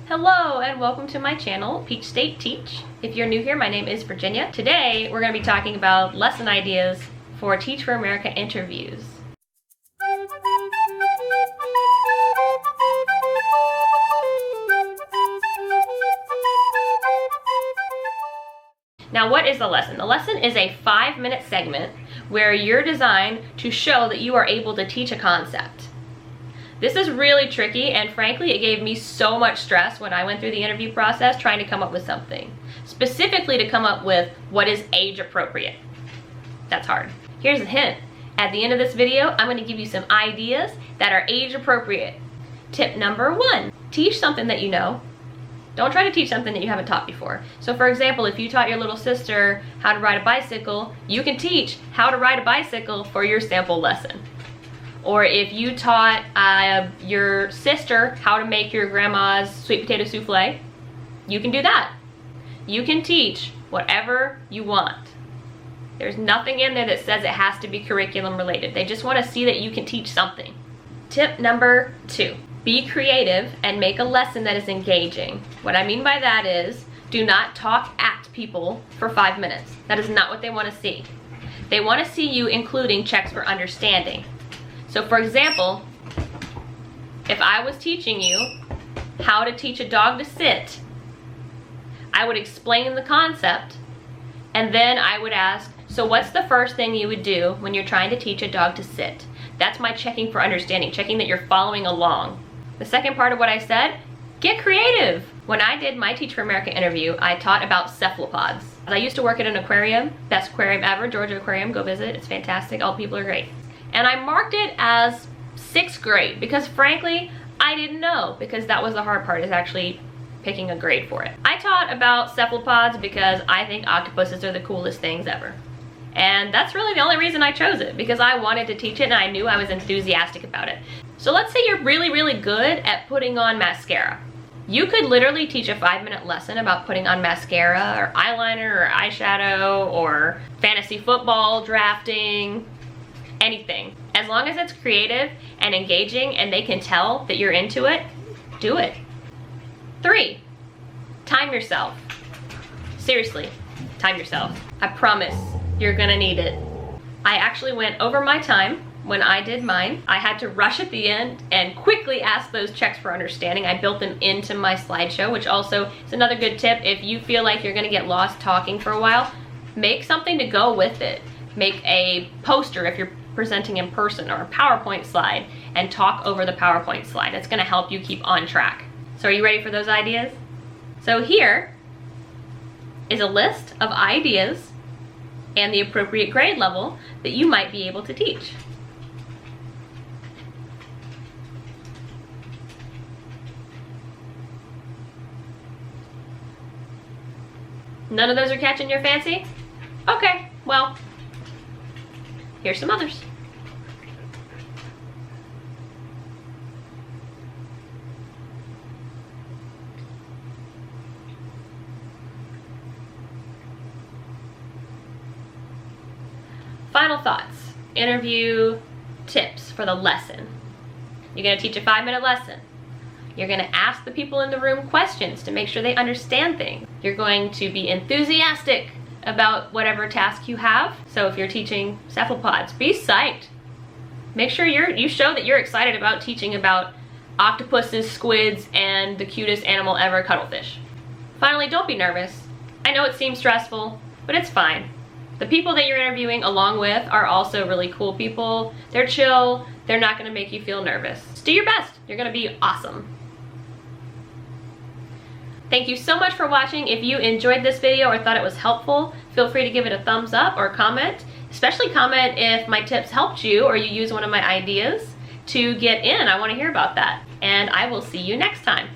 Hello and welcome to my channel, Peach State Teach. If you're new here, my name is Virginia. Today we're going to be talking about lesson ideas for Teach for America interviews. Now, what is the lesson? The lesson is a 5-minute segment where you're designed to show that you are able to teach a concept. This is really tricky, and frankly, it gave me so much stress when I went through the interview process trying to come up with something. Specifically to come up with what is age appropriate. That's hard. Here's a hint. At the end of this video, I'm going to give you some ideas that are age appropriate. Tip number 1, teach something that you know. Don't try to teach something that you haven't taught before. So for example, if you taught your little sister how to ride a bicycle, you can teach how to ride a bicycle for your sample lesson. Or if you taught your sister how to make your grandma's sweet potato souffle, you can do that. You can teach whatever you want. There's nothing in there that says it has to be curriculum related. They just want to see that you can teach something. Tip number 2, be creative and make a lesson that is engaging. What I mean by that is, do not talk at people for 5 minutes. That is not what they want to see. They want to see you including checks for understanding. So for example, if I was teaching you how to teach a dog to sit, I would explain the concept and then I would ask, so what's the first thing you would do when you're trying to teach a dog to sit? That's my checking for understanding, checking that you're following along. The second part of what I said, get creative. When I did my Teach for America interview, I taught about cephalopods. I used to work at an aquarium, best aquarium ever, Georgia Aquarium, go visit, it's fantastic, all people are great. And I marked it as 6th grade because frankly, I didn't know, because that was the hard part, is actually picking a grade for it. I taught about cephalopods because I think octopuses are the coolest things ever. And that's really the only reason I chose it, because I wanted to teach it and I knew I was enthusiastic about it. So let's say you're really, really good at putting on mascara. You could literally teach a 5-minute lesson about putting on mascara or eyeliner or eyeshadow or fantasy football drafting, anything. As long as it's creative and engaging and they can tell that you're into it, do it. 3, time yourself. Seriously, time yourself. I promise you're gonna need it. I actually went over my time when I did mine. I had to rush at the end and quickly ask those checks for understanding. I built them into my slideshow, which also is another good tip. If you feel like you're gonna get lost talking for a while, make something to go with it. Make a poster if you're presenting in person, or a PowerPoint slide, and talk over the PowerPoint slide. It's gonna help you keep on track. So are you ready for those ideas? So here is a list of ideas and the appropriate grade level that you might be able to teach. None of those are catching your fancy? Okay, well, here's some others. Final thoughts, interview tips for the lesson. You're going to teach a 5-minute lesson. You're going to ask the people in the room questions to make sure they understand things. You're going to be enthusiastic about whatever task you have. So if you're teaching cephalopods, be psyched. Make sure you show that you're excited about teaching about octopuses, squids, and the cutest animal ever, cuttlefish. Finally, don't be nervous. I know it seems stressful, but it's fine. The people that you're interviewing along with are also really cool people. They're chill. They're not going to make you feel nervous. Just do your best. You're going to be awesome. Thank you so much for watching. If you enjoyed this video or thought it was helpful, feel free to give it a thumbs up or comment. Especially comment if my tips helped you or you use one of my ideas to get in. I want to hear about that. And I will see you next time.